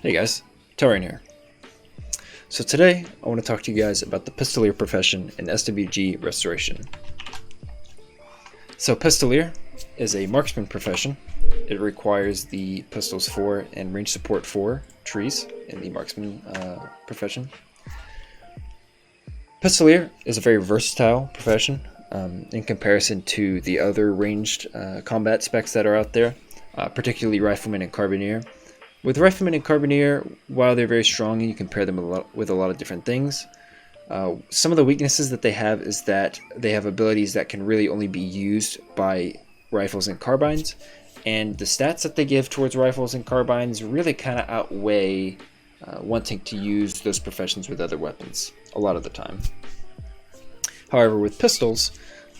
Hey guys, Tarian here. So today I want to talk to you guys about the Pistoleer profession in SWG restoration. So Pistoleer is a marksman profession. It requires the pistols 4 and range support 4 trees in the marksman profession. Pistoleer is a very versatile profession in comparison to the other ranged combat specs that are out there, particularly Rifleman and Carbineer. With Rifleman and Carbineer, while they're very strong and you can pair them with a lot of different things, some of the weaknesses that they have is that they have abilities that can really only be used by rifles and carbines, and the stats that they give towards rifles and carbines really kind of outweigh wanting to use those professions with other weapons a lot of the time. However, with pistols,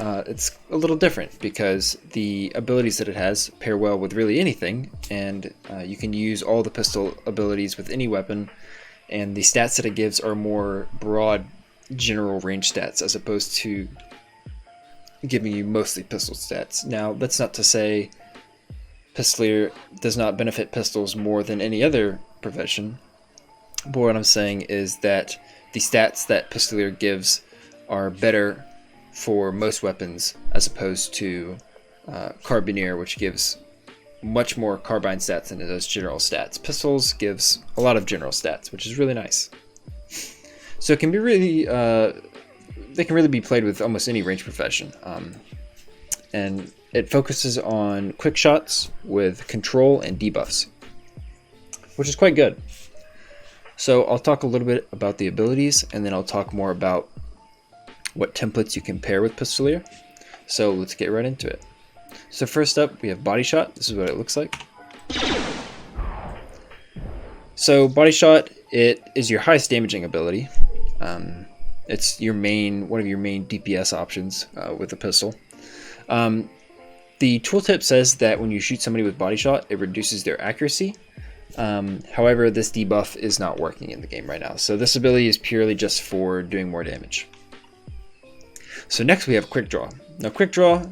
it's a little different because the abilities that it has pair well with really anything, and you can use all the pistol abilities with any weapon, and the stats that it gives are more broad general range stats as opposed to giving you mostly pistol stats. Now, that's not to say Pistoleer does not benefit pistols more than any other profession, but what I'm saying is that the stats that Pistoleer gives are better for most weapons as opposed to Carbineer, which gives much more carbine stats than it does general stats. Pistols gives a lot of general stats, which is really nice. So it can be really, they can really be played with almost any range profession, and it focuses on quick shots with control and debuffs, which is quite good. So I'll talk a little bit about the abilities, and then I'll talk more about what templates you can pair with Pistoleer. So let's get right into it. So first up, we have Body Shot. This is what it looks like. So Body Shot, it is your highest damaging ability. It's your one of your main DPS options with a pistol. The tooltip says that when you shoot somebody with Body Shot, it reduces their accuracy. However, this debuff is not working in the game right now. So this ability is purely just for doing more damage. So next we have Quick Draw. Now Quick Draw,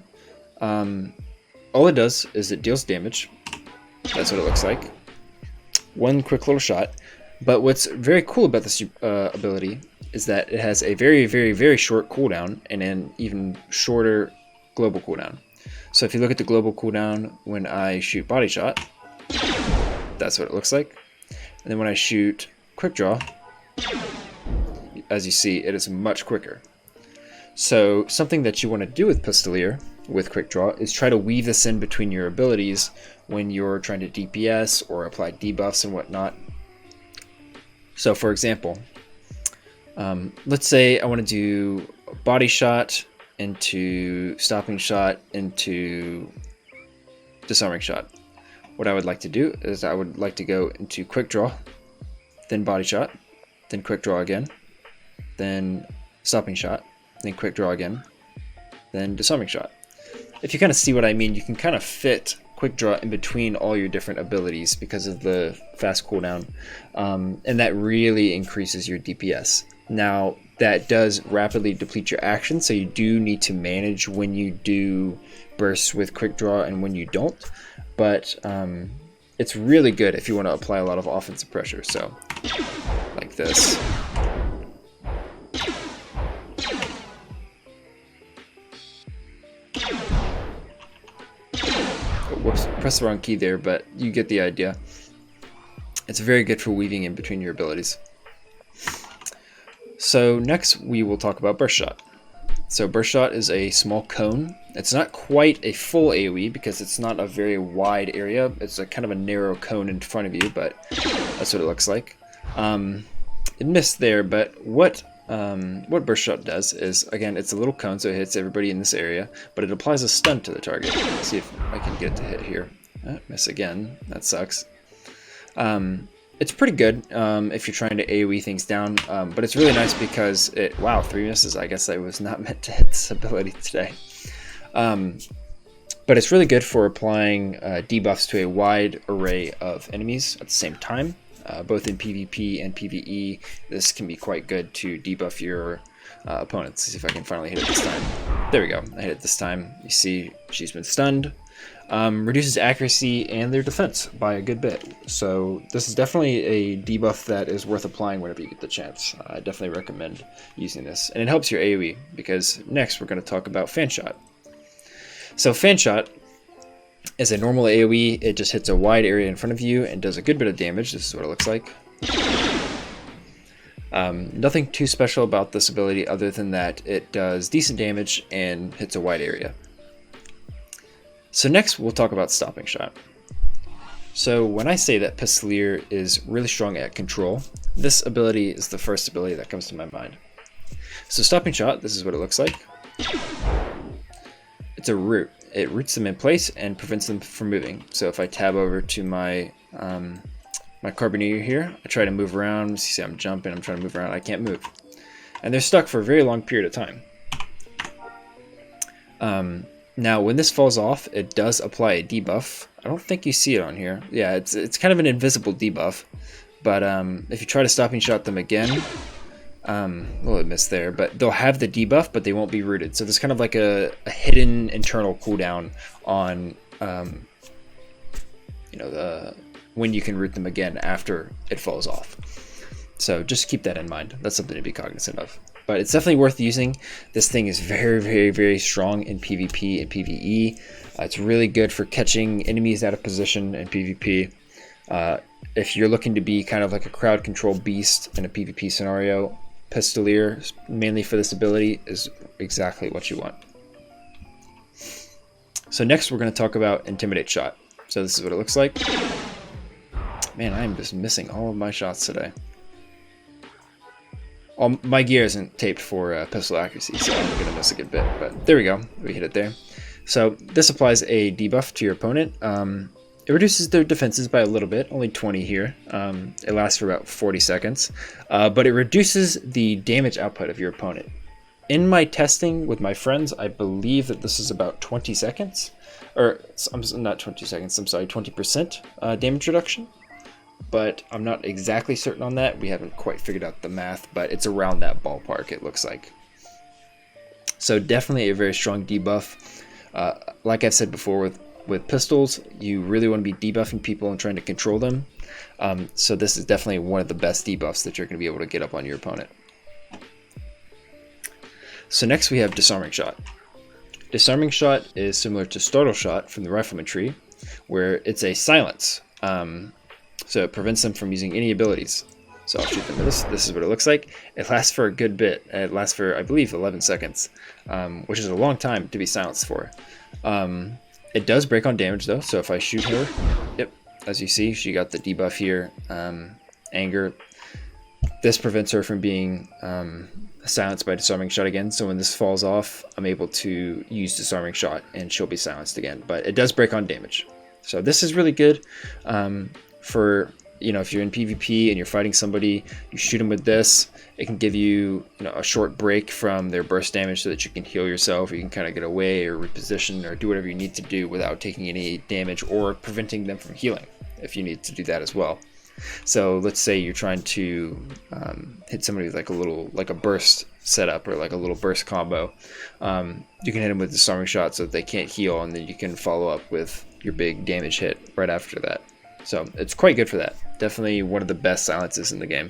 all it does is it deals damage. That's what it looks like. One quick little shot. But what's very cool about this ability is that it has a very, very, very short cooldown and an even shorter global cooldown. So if you look at the global cooldown when I shoot Body Shot, that's what it looks like. And then when I shoot Quick Draw, as you see, it is much quicker. So something that you want to do with Pistoleer with Quick Draw is try to weave this in between your abilities when you're trying to DPS or apply debuffs and whatnot. So for example, let's say I want to do Body Shot into Stopping Shot into Disarming Shot. What I would like to do is I would like to go into Quick Draw, then Body Shot, then Quick Draw again, then Stopping Shot, then Quick Draw again, then Disarming Shot. If you kind of see what I mean, you can kind of fit Quick Draw in between all your different abilities because of the fast cooldown, and that really increases your DPS. Now, that does rapidly deplete your action, so you do need to manage when you do bursts with Quick Draw and when you don't, but it's really good if you want to apply a lot of offensive pressure, so like this. Whoops, press the wrong key there, but you get the idea. It's very good for weaving in between your abilities. So next we will talk about Burst Shot. So Burst Shot is a small cone. It's not quite a full AoE because it's not a very wide area. It's a kind of a narrow cone in front of you, but that's what it looks like. It missed there, but what Burst Shot does is, again, it's a little cone, so it hits everybody in this area, but it applies a stun to the target. Let's see if I can get it to hit here. Miss again. That sucks. It's pretty good if you're trying to AoE things down, but it's really nice because wow, 3 misses. I guess I was not meant to hit this ability today. But it's really good for applying debuffs to a wide array of enemies at the same time. Both in PvP and PvE, this can be quite good to debuff your opponents. Let's see if I can finally hit it this time. There we go, I hit it this time. You see she's been stunned. reduces accuracy and their defense by a good bit. So this is definitely a debuff that is worth applying whenever you get the chance. I definitely recommend using this. And it helps your AoE, because next we're going to talk about Fan Shot. So Fan Shot is a normal AoE. It just hits a wide area in front of you and does a good bit of damage. This is what it looks like. Nothing too special about this ability other than that it does decent damage and hits a wide area. So next we'll talk about Stopping Shot. So when I say that Pistoleer is really strong at control, this ability is the first ability that comes to my mind. So Stopping Shot, this is what it looks like. It's a root. It roots them in place and prevents them from moving. So if I tab over to my my Carboneer here, I try to move around. You see I'm jumping, I'm trying to move around, I can't move. And they're stuck for a very long period of time. Now, when this falls off, it does apply a debuff. I don't think you see it on here. Yeah, it's kind of an invisible debuff. But if you try to Stopping Shot them again, well, it missed there. But they'll have the debuff, but they won't be rooted. So there's kind of like a hidden internal cooldown on, when you can root them again after it falls off. So just keep that in mind. That's something to be cognizant of. But it's definitely worth using. This thing is very, very, very strong in PvP and PvE. It's really good for catching enemies out of position in PvP. If you're looking to be kind of like a crowd control beast in a PvP scenario, Pistoleer, mainly for this ability, is exactly what you want. So next we're going to talk about Intimidate Shot. So this is what it looks like. Man, I am just missing all of my shots today. My gear isn't taped for pistol accuracy, so I'm going to miss a good bit. But there we go. We hit it there. So this applies a debuff to your opponent. It reduces their defenses by a little bit, only 20 here. It lasts for about 40 seconds. But it reduces the damage output of your opponent. In my testing with my friends, I believe that this is about 20 seconds. Or, not 20 seconds, I'm sorry, 20% damage reduction. But I'm not exactly certain on that. We haven't quite figured out the math, but it's around that ballpark, it looks like. So definitely a very strong debuff. Like I've said before, with pistols, you really want to be debuffing people and trying to control them. So this is definitely one of the best debuffs that you're going to be able to get up on your opponent. So next we have Disarming Shot. Disarming Shot is similar to Startle Shot from the Rifleman tree, where it's a silence. So it prevents them from using any abilities. So I'll shoot them with this. This is what it looks like. It lasts for a good bit. It lasts for, I believe, 11 seconds, which is a long time to be silenced for. It does break on damage, though. So if I shoot her, yep, as you see, she got the debuff here, Anger. This prevents her from being silenced by Disarming Shot again. So when this falls off, I'm able to use Disarming Shot, and she'll be silenced again. But it does break on damage. So this is really good. For, if you're in PvP and you're fighting somebody, you shoot them with this, it can give you, a short break from their burst damage so that you can heal yourself, or you can kind of get away or reposition or do whatever you need to do without taking any damage or preventing them from healing if you need to do that as well. So let's say you're trying to hit somebody with like a burst setup or like a little burst combo. You can hit them with Disarming Shot so that they can't heal, and then you can follow up with your big damage hit right after that. So it's quite good for that. Definitely one of the best silences in the game.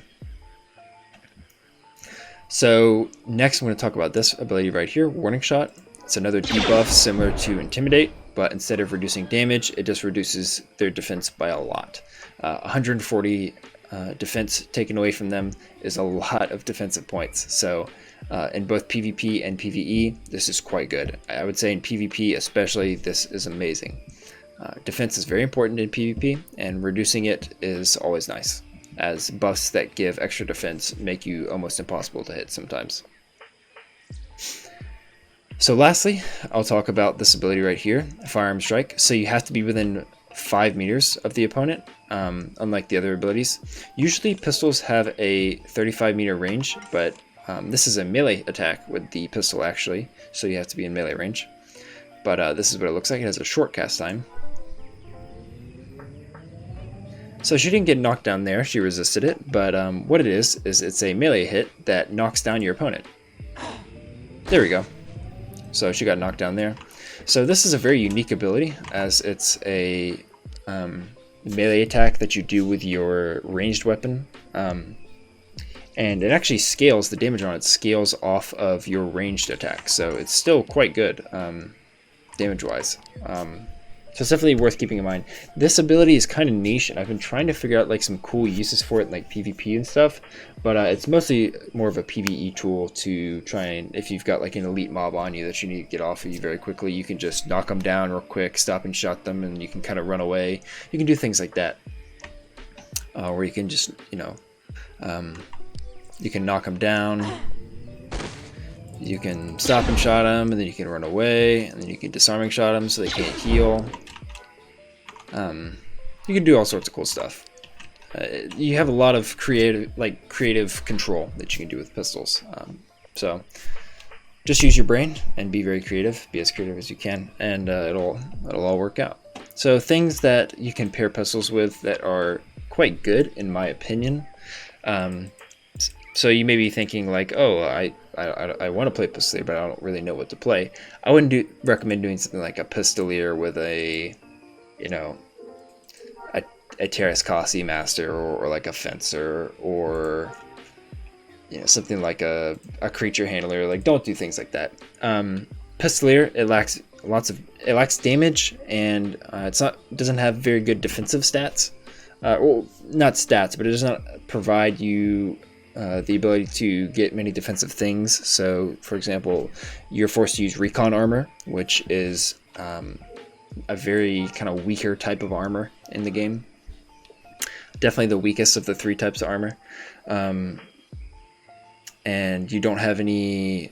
So next I'm going to talk about this ability right here, Warning Shot. It's another debuff similar to Intimidate, but instead of reducing damage, it just reduces their defense by a lot. 140 defense taken away from them is a lot of defensive points. So in both PvP and PvE, this is quite good. I would say in PvP especially, this is amazing. Defense is very important in PvP, and reducing it is always nice, as buffs that give extra defense make you almost impossible to hit sometimes. So lastly, I'll talk about this ability right here, Firearm Strike. So you have to be within 5 meters of the opponent, unlike the other abilities. Usually pistols have a 35-meter range, but this is a melee attack with the pistol actually, so you have to be in melee range. But this is what it looks like. It has a short cast time. So she didn't get knocked down there, she resisted it, but what it is it's a melee hit that knocks down your opponent. There we go. So she got knocked down there. So this is a very unique ability, as it's a melee attack that you do with your ranged weapon, and it actually scales, the damage on it scales off of your ranged attack, so it's still quite good damage wise. So it's definitely worth keeping in mind. This ability is kind of niche, and I've been trying to figure out like some cool uses for it in like PvP and stuff, but it's mostly more of a PvE tool to try and, if you've got like an elite mob on you that you need to get off of you very quickly, you can just knock them down real quick, stop and shot them, and you can kind of run away. You can do things like that, where you can just, you know, you can knock them down, you can stop and shot them, and then you can run away, and then you can disarming shot them so they can't heal. You can do all sorts of cool stuff. You have a lot of creative control that you can do with pistols. So just use your brain and be very creative. Be as creative as you can, and it'll all work out. So things that you can pair pistols with that are quite good, in my opinion. So you may be thinking like, oh, I want to play Pistoleer, but I don't really know what to play. I wouldn't recommend doing something like a Pistoleer with a, you know, a Terrascasi Master, or like a Fencer, or, you know, something like a Creature Handler. Like, don't do things like that. Pistoleer, it lacks damage, and doesn't have very good defensive stats. Well, not stats, but it does not provide you the ability to get many defensive things. So, for example, you're forced to use Recon Armor, which is a very kind of weaker type of armor in the game. Definitely the weakest of the 3 types of armor. And you don't have any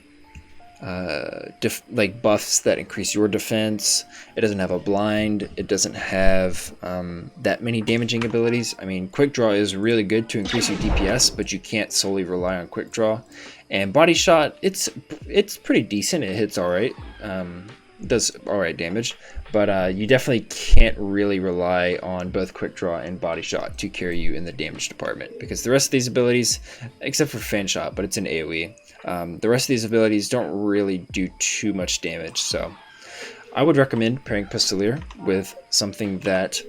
like buffs that increase your defense. It doesn't have a blind. It doesn't have that many damaging abilities. I mean, quick draw is really good to increase your DPS, but you can't solely rely on quick draw. And body shot, it's pretty decent. It hits all right. Does all right damage, but you definitely can't really rely on both quick draw and body shot to carry you in the damage department, because the rest of these abilities, except for fan shot, but it's an AoE, the rest of these abilities don't really do too much damage. So I would recommend pairing Pistoleer with something that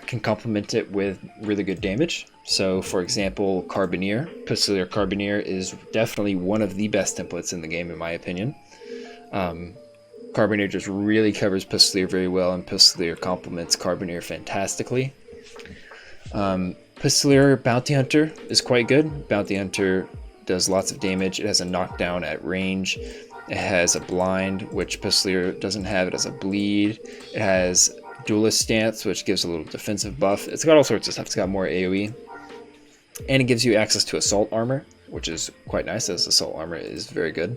can complement it with really good damage. So for example, Carbineer. Pistoleer Carbineer is definitely one of the best templates in the game, in my opinion. Carbineer just really covers Pistoleer very well, and Pistoleer complements Carbineer fantastically. Pistoleer Bounty Hunter is quite good. Bounty Hunter does lots of damage. It has a knockdown at range. It has a blind, which Pistoleer doesn't have. It has a bleed. It has Duelist Stance, which gives a little defensive buff. It's got all sorts of stuff. It's got more AoE. And it gives you access to Assault Armor, which is quite nice, as Assault Armor is very good.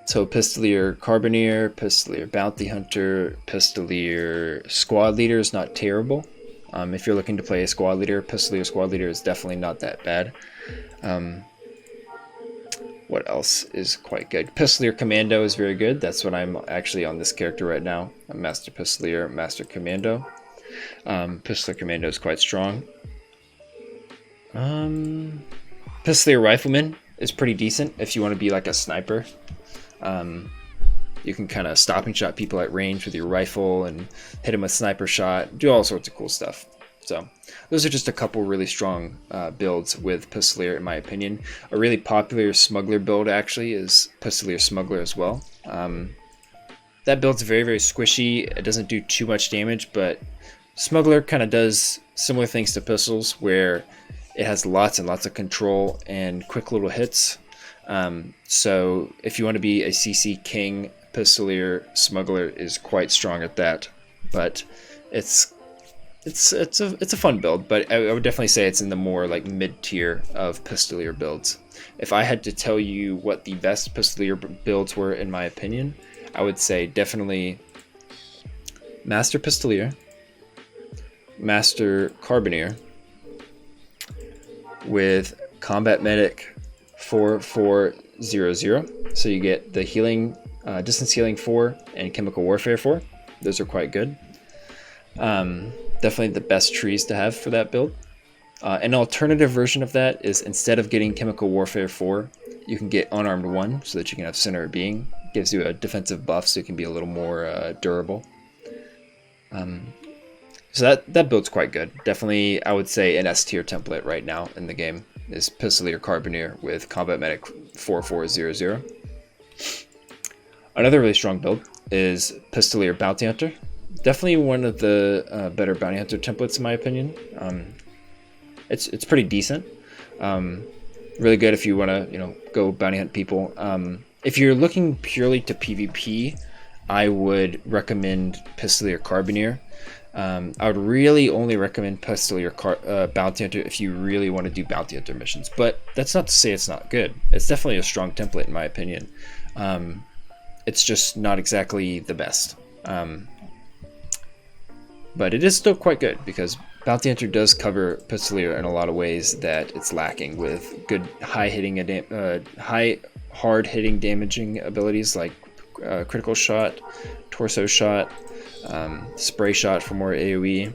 So Pistoleer Carbineer, Pistoleer Bounty Hunter, Pistoleer Squad Leader is not terrible. If you're looking to play a Squad Leader, Pistoleer Squad Leader is definitely not that bad. What else is quite good? Pistoleer Commando is very good. That's what I'm actually on this character right now. I'm Master Pistoleer, Master Commando. Pistoleer Commando is quite strong. Pistoleer Rifleman is pretty decent if you want to be like a sniper. You can kind of stop and shot people at range with your rifle and hit them with sniper shot, do all sorts of cool stuff. So those are just a couple really strong builds with Pistoleer, in my opinion. A really popular Smuggler build actually is Pistoleer Smuggler as well. That build's very, very squishy. It doesn't do too much damage, but Smuggler kind of does similar things to pistols, where it has lots and lots of control and quick little hits. So if you want to be a CC king, Pistoleer Smuggler is quite strong at that. But it's a fun build, but I would definitely say it's in the more like mid tier of Pistoleer builds. If I had to tell you what the best Pistoleer builds were, in my opinion, I would say definitely Master Pistoleer, Master Carbineer, with Combat Medic 4400. So you get the healing, distance healing 4 and chemical warfare 4. Those are quite good. Definitely the best trees to have for that build. An alternative version of that is, instead of getting chemical warfare 4, you can get unarmed 1, so that you can have center of being. gives you a defensive buff, so it can be a little more durable. So that build's quite good. Definitely, I would say an S tier template right now in the game is Pistoleer Carbineer with Combat Medic 4400. Another really strong build is Pistoleer Bounty Hunter. Definitely one of the better Bounty Hunter templates in my opinion. It's pretty decent. Really good if you want to go bounty hunt people. If you're looking purely to PvP, I would recommend Pistoleer Carbineer. I would really only recommend Pistoleer Bounty Hunter if you really want to do Bounty Hunter missions. But that's not to say it's not good. It's definitely a strong template in my opinion. It's just not exactly the best. But it is still quite good because Bounty Hunter does cover Pistoleer in a lot of ways that it's lacking, with good high hard hitting damaging abilities like critical shot, torso shot, spray shot for more AoE.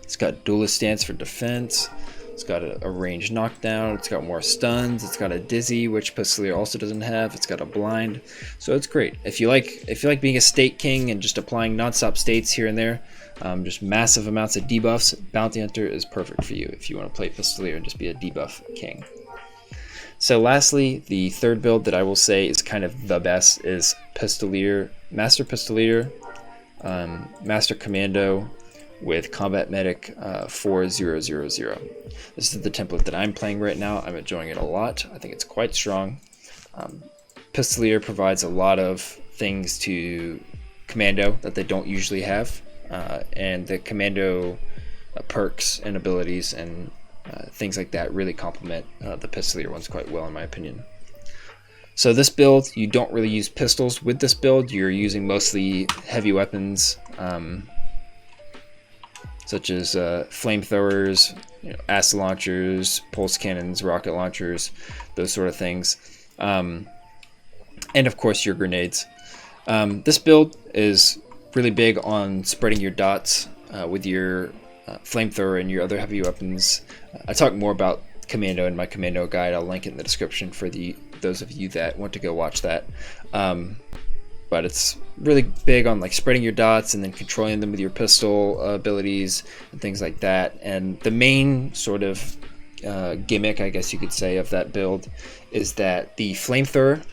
It's got duelist stance for defense. It's got a ranged knockdown. It's got more stuns. It's got a dizzy, which Pistoleer also doesn't have. It's got a blind, so it's great. If you like being a state king and just applying non-stop states here and there, just massive amounts of debuffs, Bounty Hunter is perfect for you if you want to play Pistoleer and just be a debuff king. So lastly, the third build that I will say is kind of the best is Pistoleer, Master Pistoleer, Master Commando with Combat Medic 4000. This is the template that I'm playing right now. I'm enjoying it a lot. I think it's quite strong. Pistoleer provides a lot of things to Commando that they don't usually have, and the Commando perks and abilities and things like that really complement the Pistoleer ones quite well in my opinion. So this build, you don't really use pistols with this build. You're using mostly heavy weapons, such as flamethrowers, acid launchers, pulse cannons, rocket launchers, those sort of things, and of course your grenades. This build is really big on spreading your dots with your flamethrower and your other heavy weapons. I talk more about Commando in my Commando guide. I'll link it in the description for those of you that want to go watch that. But it's really big on like spreading your dots and then controlling them with your pistol abilities and things like that. And the main sort of gimmick, I guess you could say, of that build is that the flamethrower.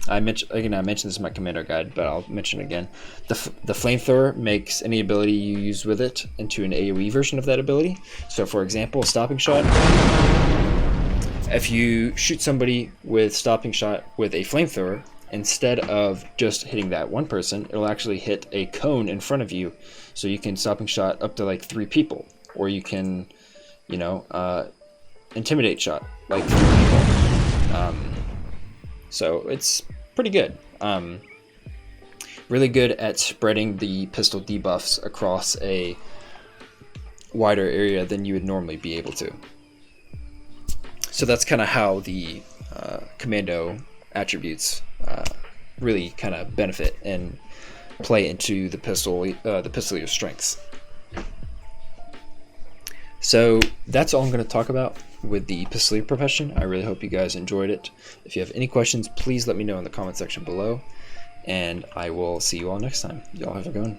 I mentioned this in my Commando guide, but I'll mention it again. The flamethrower makes any ability you use with it into an AoE version of that ability. So, for example, stopping shot. If you shoot somebody with stopping shot with a flamethrower, instead of just hitting that one person, it'll actually hit a cone in front of you. So you can stopping shot up to like 3 people, or you can, intimidate shot like 3 people. So it's pretty good. Really good at spreading the pistol debuffs across a wider area than you would normally be able to. So that's kind of how the Commando attributes really kind of benefit and play into the Pistoleer's strengths. So that's all I'm going to talk about with the Pistoleer profession. I really hope you guys enjoyed it. If you have any questions, please let me know in the comment section below, and I will see you all next time. Y'all have a good one.